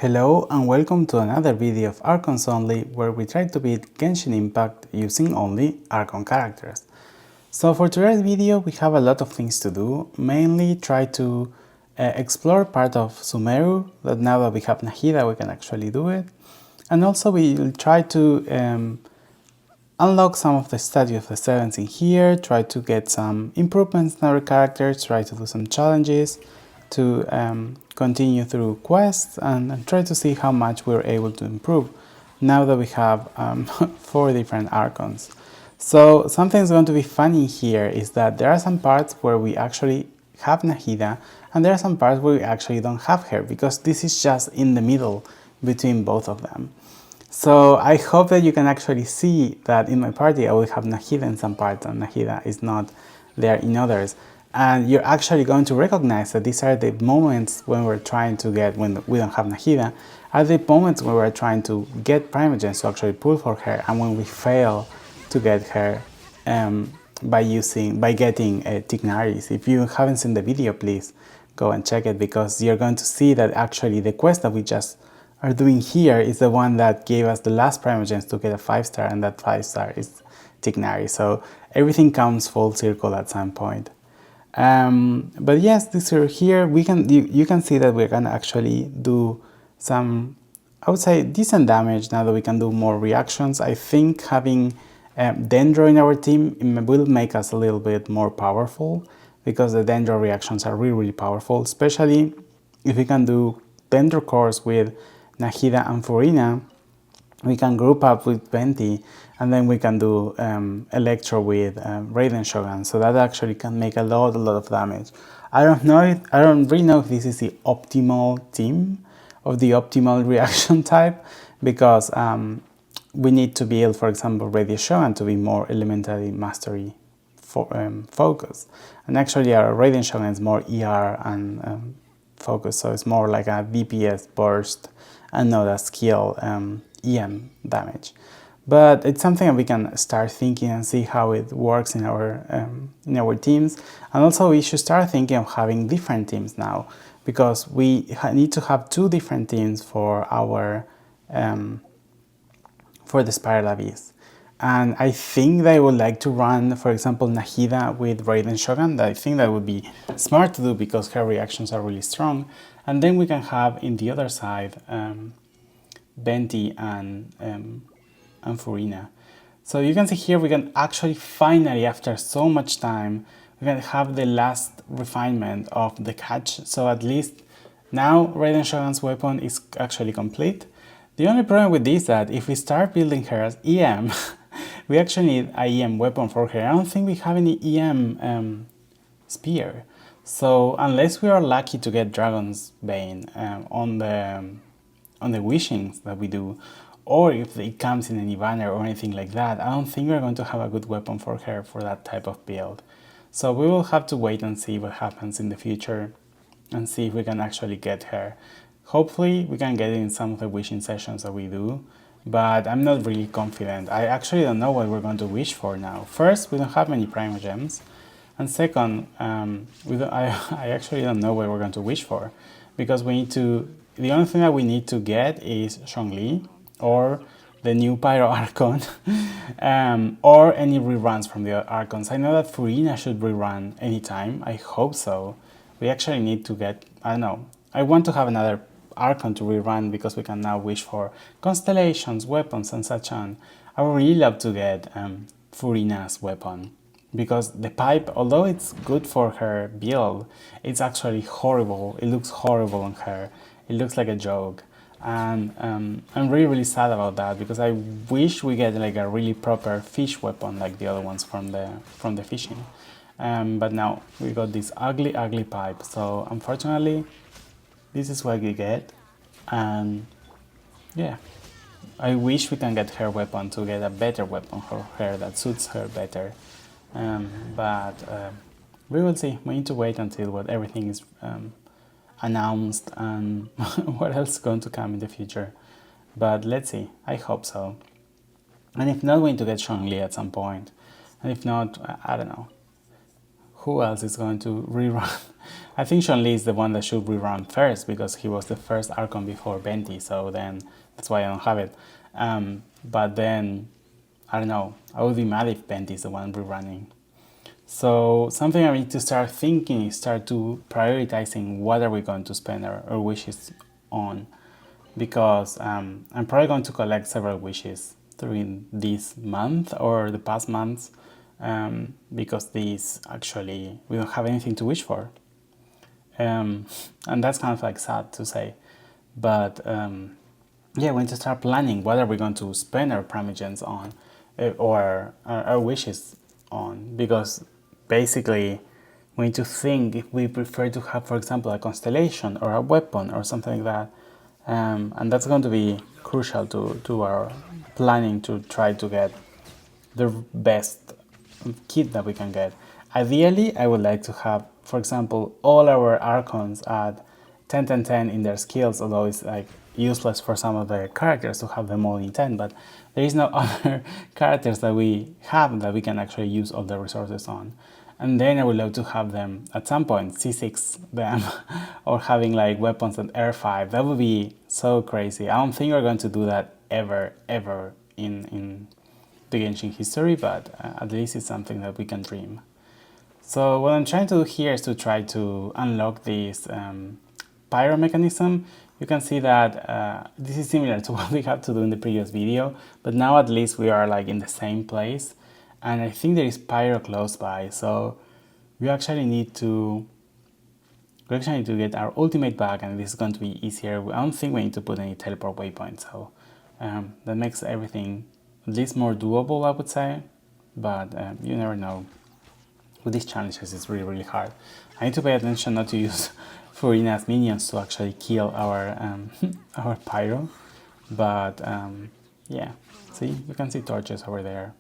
Hello and welcome to another video of Archons Only, where we try to beat Genshin Impact using only Archon characters. So for today's video we have a lot of things to do, mainly try to explore part of Sumeru, that now that we have Nahida we can actually do it, and also we'll try to unlock some of the statue of the Sevens in here, try to get some improvements in our characters, try to do some challenges, to continue through quests and try to see how much we're able to improve now that we have 4 different Archons. So something's going to be funny here is that there are some parts where we actually have Nahida and there are some parts where we actually don't have her, because this is just in the middle between both of them. So I hope that you can actually see that in my party I will have Nahida in some parts and Nahida is not there in others. And you're actually going to recognize that these are the moments when we're trying to get, when we don't have Nahida, are the moments when we're trying to get Primogens to actually pull for her, and when we fail to get her by getting Tignaris. If you haven't seen the video, please go and check it, because you're going to see that actually the quest that we just are doing here is the one that gave us the last Primogens to get a 5-star, and that 5-star is Tignari. So everything comes full circle at some point. But yes, this are here. You can see that we can actually do some, I would say, decent damage now that we can do more reactions. I think having Dendro in our team will make us a little bit more powerful, because the Dendro reactions are really powerful, especially if we can do Dendro cores with Nahida and Furina. We can group up with Venti, and then we can do Electro with Raiden Shogun, so that actually can make a lot of damage. I don't really know if this is the optimal team of the optimal reaction type, because we need to build, for example, Raiden Shogun to be more elementary mastery focus, and actually our Raiden Shogun is more ER and focus, so it's more like a DPS burst and not a skill EM damage. But it's something that we can start thinking and see how it works in our teams. And also we should start thinking of having different teams now, because we need to have 2 different teams for our for the Spiral Abyss. And I think they would like to run, for example, Nahida with Raiden Shogun. I think that would be smart to do, because her reactions are really strong. And then we can have in the other side Venti and Furina. So you can see here we can actually finally, after so much time, we can have the last refinement of the catch. So at least now Raiden Shogun's weapon is actually complete. The only problem with this is that if we start building her as EM, we actually need an EM weapon for her. I don't think we have any EM spear. So unless we are lucky to get Dragon's Bane on the wishings that we do, or if it comes in any banner or anything like that, I don't think we're going to have a good weapon for her for that type of build. So we will have to wait and see what happens in the future and see if we can actually get her. Hopefully we can get it in some of the wishing sessions that we do, but I'm not really confident. I actually don't know what we're going to wish for now. First, we don't have many Primogems, and second, I actually don't know what we're going to wish for, because we need to, the only thing that we need to get is Zhongli, or the new Pyro Archon, or any reruns from the Archons. I know that Furina should rerun anytime, I hope so. We actually need to get, I don't know, I want to have another Archon to rerun, because we can now wish for constellations, weapons and such on. I would really love to get Furina's weapon, because the pipe, although it's good for her build, it's actually horrible. It looks horrible on her. It looks like a joke. And I'm really sad about that, because I wish we get like a really proper fish weapon like the other ones from the fishing. But now we got this ugly pipe, so unfortunately this is what we get. And yeah, I wish we can get her weapon to get a better weapon for her that suits her better. But we will see. We need to wait until everything is announced and what else is going to come in the future. But let's see, I hope so. And if not, we need to get Zhongli at some point. And if not, I don't know. who else is going to rerun? I think Chun-Li is the one that should rerun first because he was the first Archon before Venti, so then that's why I don't have it. But then, I don't know, I would be mad if Venti is the one rerunning. So something I need to start thinking is start to prioritizing what are we going to spend our wishes on, because I'm probably going to collect several wishes during this month or the past months, because these actually we don't have anything to wish for, and that's kind of like sad to say, but yeah, we need to start planning what are we going to spend our primogens on, or our wishes on, because basically we need to think if we prefer to have, for example, a constellation or a weapon or something like that, and that's going to be crucial to our planning to try to get the best kit that we can get. Ideally, I would like to have, for example, all our Archons at 10, 10, 10 in their skills, although it's like useless for some of the characters to have them all in 10, but there is no other characters that we have that we can actually use all the resources on. And then I would love to have them at some point, C6 them, or having like weapons at R5. That would be so crazy. I don't think we're going to do that ever in the Genshin history, but at least it's something that we can dream. So what I'm trying to do here is to try to unlock this pyro mechanism. You can see that this is similar to what we had to do in the previous video, but now at least we are like in the same place, and I think there is pyro close by, so we actually need to get our ultimate back, and this is going to be easier. I don't think we need to put any teleport waypoints, so that makes everything at least more doable, I would say, but you never know. With these challenges, it's really hard. I need to pay attention not to use furina's minions to actually kill our our pyro, but yeah, see, you can see torches over there,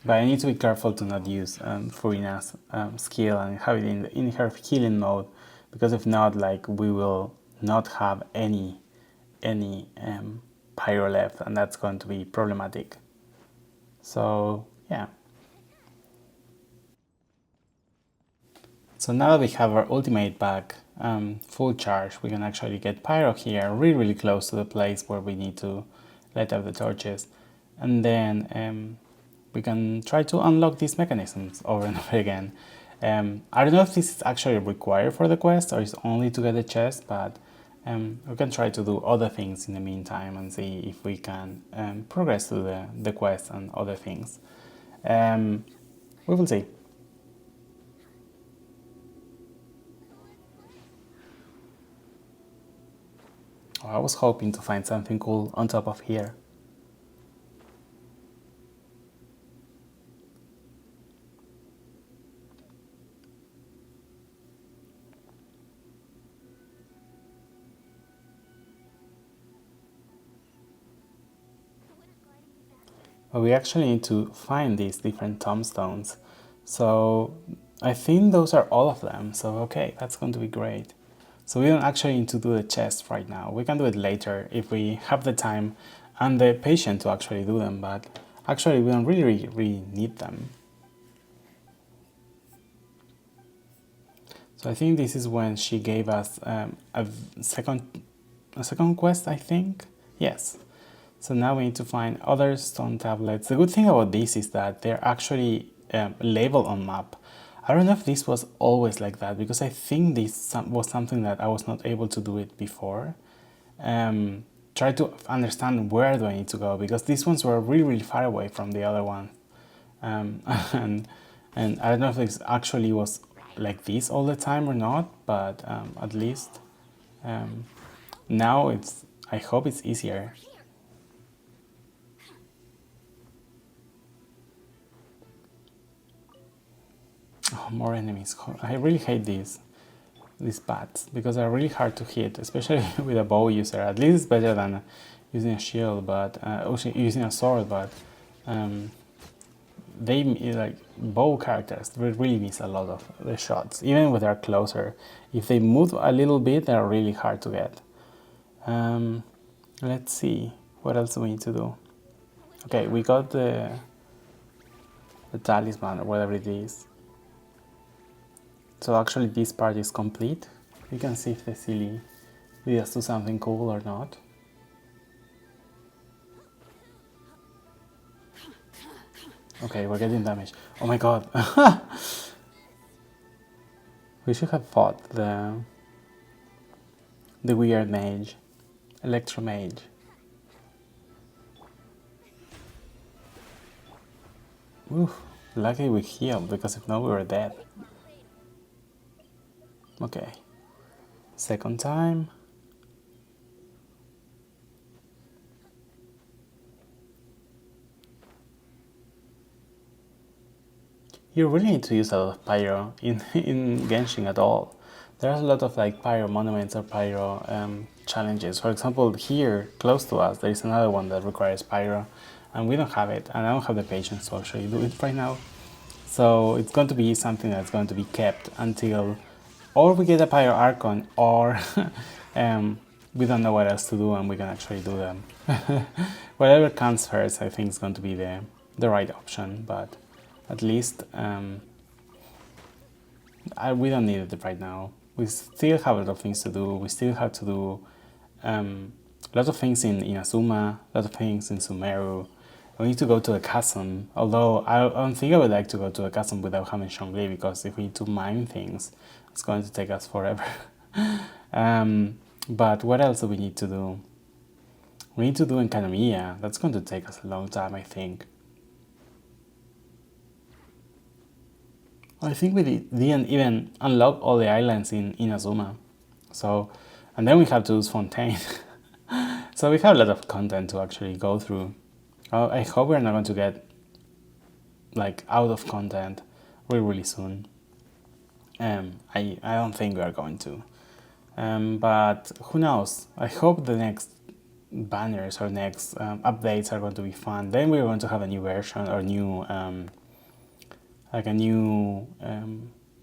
but I need to be careful to not use furina's skill and have it in her healing mode, because if not, like, we will not have any pyro left, and that's going to be problematic. So yeah. So now that we have our ultimate back full charge, we can actually get pyro here really close to the place where we need to let out the torches, and then we can try to unlock these mechanisms over and over again. I don't know if this is actually required for the quest or is only to get the chest, but we can try to do other things in the meantime and see if we can progress through the quest and other things. We will see. Oh, I was hoping to find something cool on top of here. But we actually need to find these different tombstones. So I think those are all of them. So okay, that's going to be great. So we don't actually need to do the chest right now. We can do it later if we have the time and the patience to actually do them, but actually we don't really need them. So I think this is when she gave us a second quest, I think. Yes. So now we need to find other stone tablets. The good thing about this is that they're actually labeled on map. I don't know if this was always like that, because I think this was something that I was not able to do it before. Try to understand where do I need to go, because these ones were really far away from the other one. And I don't know if this actually was like this all the time or not, but at least now I hope it's easier. Oh, more enemies. I really hate these bats, because they're really hard to hit, especially with a bow user. At least it's better than using a shield, but using a sword, but they, like, bow characters, they really miss a lot of the shots, even when they're closer. If they move a little bit, they're really hard to get. Let's see, what else do we need to do? Okay, we got the talisman or whatever it is. So actually this part is complete. You can see if the silly did us do something cool or not. Okay, we're getting damage. Oh my god. We should have fought the weird mage. Electro mage. Oof. Lucky we healed, because if not we were dead. Okay. Second time. You really need to use a lot of pyro in Genshin at all. There's a lot of like pyro monuments or pyro challenges. For example, here close to us there is another one that requires pyro, and we don't have it, and I don't have the patience to actually do it right now. So it's going to be something that's going to be kept until or we get a pyro Archon, or we don't know what else to do and we can actually do them. Whatever comes first, I think is going to be the right option, but at least we don't need it right now. We still have a lot of things to do. We still have to do a lot of things in Azuma, a lot of things in Sumeru. We need to go to a chasm, although I don't think I would like to go to a chasm without having Shangri, because if we need to mine things, it's going to take us forever. But what else do we need to do? We need to do Enkanomiya. That's going to take us a long time, I think. I think we didn't even unlock all the islands in Azuma. So, and then we have to use Fontaine. So we have a lot of content to actually go through. I hope we're not going to get like out of content really soon. I don't think we are going to. But who knows? I hope the next banners or next updates are going to be fun. Then we're going to have a new version or new like a new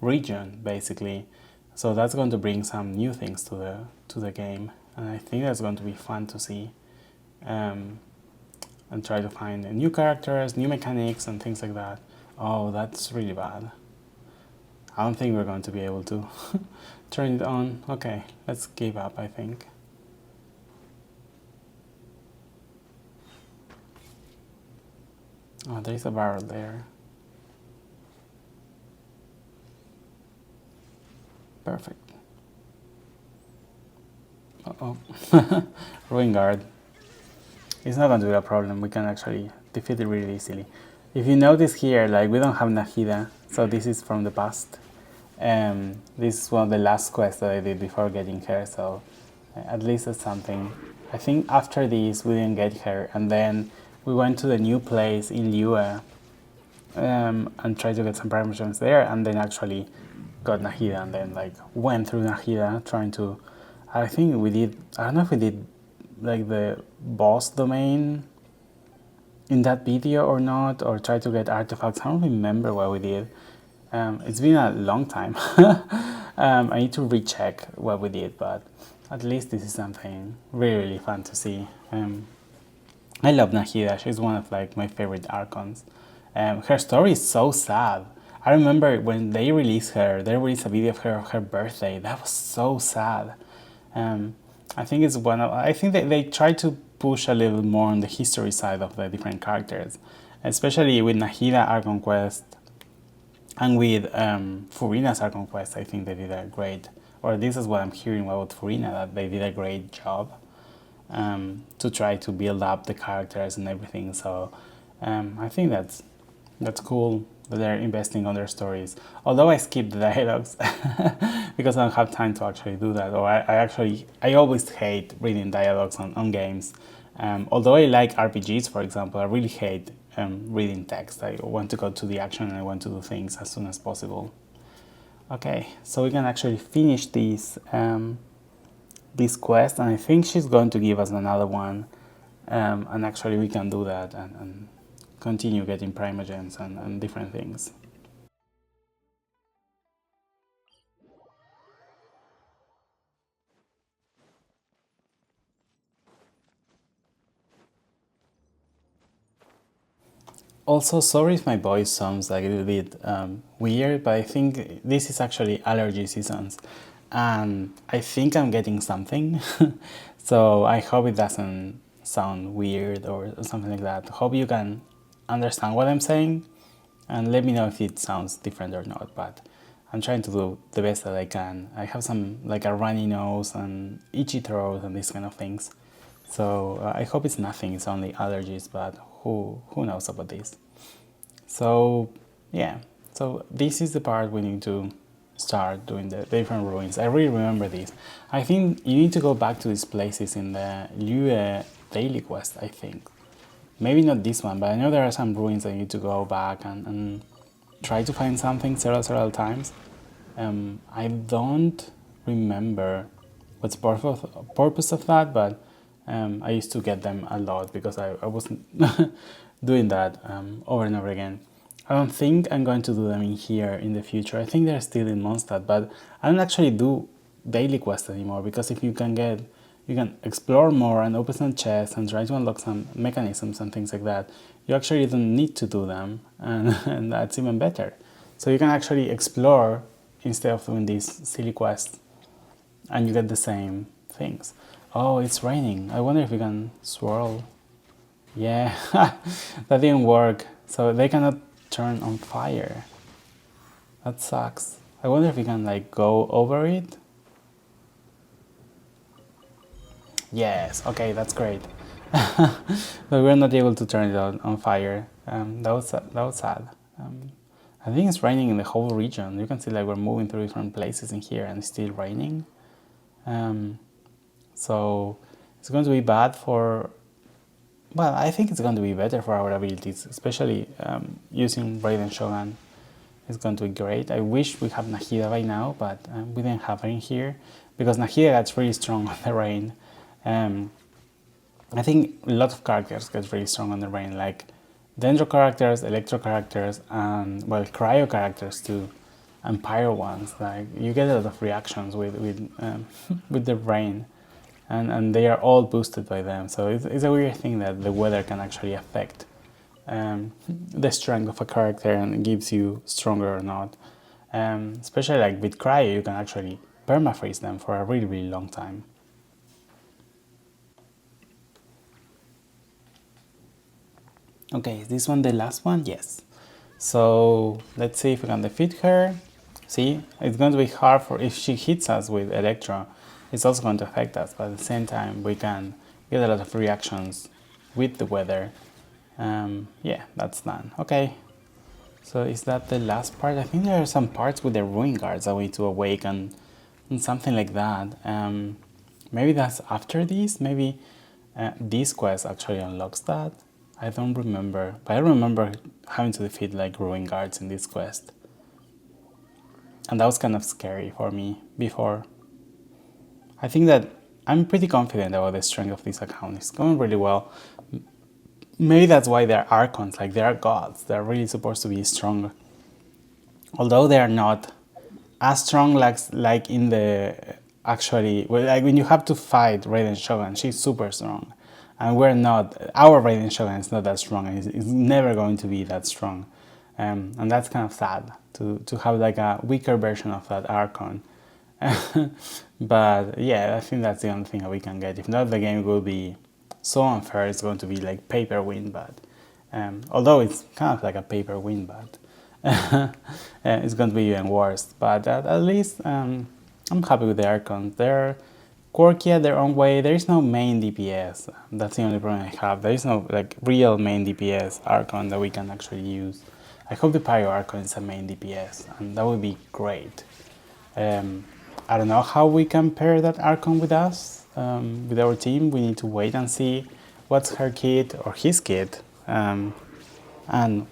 region basically. So that's going to bring some new things to the game, and I think that's going to be fun to see. And try to find new characters, new mechanics, and things like that. Oh, that's really bad. I don't think we're going to be able to turn it on. Okay, let's give up, I think. Oh, there is a barrel there. Perfect. Uh-oh. Ruin guard. It's not going to be a problem. We can actually defeat it really easily. If you notice here, like we don't have Nahida, so this is from the past. This is one of the last quests that I did before getting her, so at least that's something. I think after this we didn't get her, and then we went to the new place in Liyue and tried to get some prime gems there, and then actually got Nahida, and then like went through Nahida trying to. I think we did. I don't know if we did like the boss domain in that video or not, or try to get artifacts. I don't remember what we did. It's been a long time. I need to recheck what we did, but at least this is something really fun to see. I love Nahida. She's one of like my favorite Archons. Her story is so sad. I remember when they released her, they released a video of her birthday. That was so sad. I think it's one of. I think they try to push a little more on the history side of the different characters, especially with Nahida Archon Quest and with Furina's Archon Quest. I think they did a great, or this is what I'm hearing about Furina, that they did a great job to try to build up the characters and everything. So I think that's cool that they're investing on their stories. Although I skip the dialogues because I don't have time to actually do that, or I always hate reading dialogues on games. Although I like RPGs, for example, I really hate reading text. I want to go to the action and I want to do things as soon as possible. Okay, so we can actually finish this quest, and I think she's going to give us another one, and actually we can do that and continue getting primogens and different things. Also, sorry if my voice sounds like a little bit weird, but I think this is actually allergy seasons, and I think I'm getting something. So I hope it doesn't sound weird or something like that. Hope you can understand what I'm saying, and let me know if it sounds different or not. But I'm trying to do the best that I can. I have some like a runny nose and itchy throat and these kind of things. So I hope it's nothing. It's only allergies, but who knows about this? So yeah, so this is the part we need to start doing the different ruins. I really remember this. I think you need to go back to these places in the Lue daily quest, I think. Maybe not this one, but I know there are some ruins that you need to go back and try to find something several times. I don't remember what's purpose of that, but I used to get them a lot because I wasn't doing that over and over again. I don't think I'm going to do them in here in the future. I think they're still in Mondstadt, but I don't actually do daily quests anymore because if you can explore more and open some chests and try to unlock some mechanisms and things like that. You actually don't need to do them, and that's even better. So you can actually explore instead of doing these silly quests, and you get the same things. Oh, it's raining. I wonder if we can swirl. Yeah, that didn't work. So they cannot turn on fire. That sucks. I wonder if we can like go over it. Yes, okay, that's great. But we're not able to turn it on fire. That was sad. I think it's raining in the whole region. You can see like we're moving through different places in here and it's still raining. So it's going to be bad for... Well, I think it's going to be better for our abilities, especially using Raiden Shogun. It's going to be great. I wish we had Nahida by now, but we didn't have her in here because Nahida gets really strong on the rain. I think a lot of characters get really strong on the rain, like Dendro characters, Electro characters, and well, Cryo characters too, and Pyro ones. Like you get a lot of reactions with with the rain, and they are all boosted by them. So it's a weird thing that the weather can actually affect the strength of a character and gives you stronger or not. Especially like with Cryo, you can actually permafreeze them for a really long time. Okay, is this one the last one? Yes. So let's see if we can defeat her. See, it's going to be hard for if she hits us with Electro. It's also going to affect us, but at the same time we can get a lot of reactions with the weather. Yeah, that's done. Okay. So is that the last part? I think there are some parts with the ruin guards that we need to awaken and something like that. Maybe that's after this. Maybe this quest actually unlocks that. I don't remember, but I remember having to defeat like ruin guards in this quest. And that was kind of scary for me before. I think that I'm pretty confident about the strength of this account. It's going really well. Maybe that's why they're Archons, like they are gods. They're really supposed to be strong. Although they are not as strong like in the actually, well, like when you have to fight Raiden Shogun, she's super strong. And we're not, our Raiden Shogun is not that strong, and it's never going to be that strong. And that's kind of sad to have like a weaker version of that Archon. But yeah, I think that's the only thing that we can get. If not, the game will be so unfair. It's going to be like paper win, but although it's kind of like a paper win, but it's going to be even worse. But at least I'm happy with the Archons. They're quirky at their own way. There is no main DPS. That's the only problem I have. There is no like real main DPS Archon that we can actually use. I hope the Pyro Archon is a main DPS, and that would be great. I don't know how we can pair that Archon with us, with our team. We need to wait and see what's her kit or his kit, and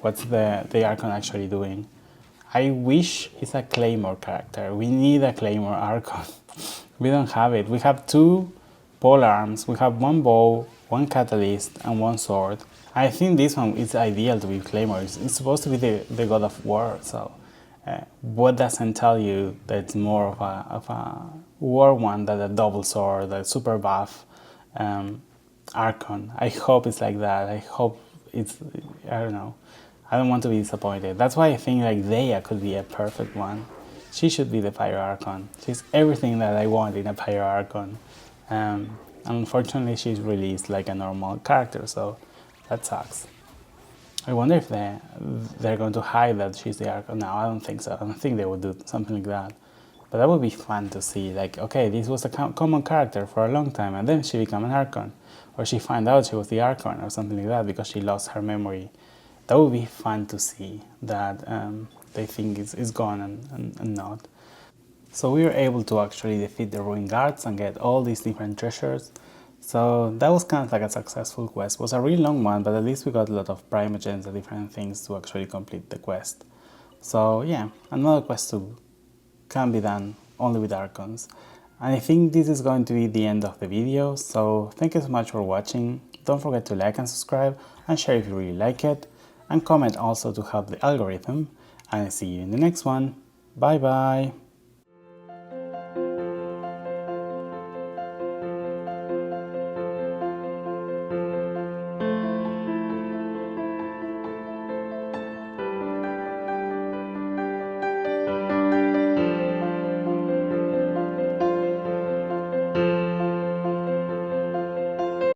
what's the Archon actually doing. I wish it's a Claymore character. We need a Claymore Archon. We don't have it. We have 2 pole arms. We have 1 bow, 1 catalyst, and 1 sword. I think this one is ideal to be Claymore. It's supposed to be the god of war. So, what doesn't tell you that it's more of a war one than a double sword, a super buff Archon? I hope it's like that. I hope it's, I don't know. I don't want to be disappointed. That's why I think like Dea could be a perfect one. She should be the Pyro Archon. She's everything that I want in a Pyro Archon. Unfortunately, she's released like a normal character, so that sucks. I wonder if they're going to hide that she's the Archon. No, I don't think so. I don't think they would do something like that. But that would be fun to see. Like, okay, this was a common character for a long time, and then she became an Archon. Or she found out she was the Archon or something like that because she lost her memory. That would be fun to see, that they think it's gone and not. So we were able to actually defeat the Ruin Guards and get all these different treasures. So that was kind of like a successful quest. It was a really long one, but at least we got a lot of primogens and different things to actually complete the quest. So yeah, another quest can be done only with Archons. And I think this is going to be the end of the video, so thank you so much for watching. Don't forget to like and subscribe and share if you really like it, and comment also to help the algorithm. And I see you in the next one. Bye bye!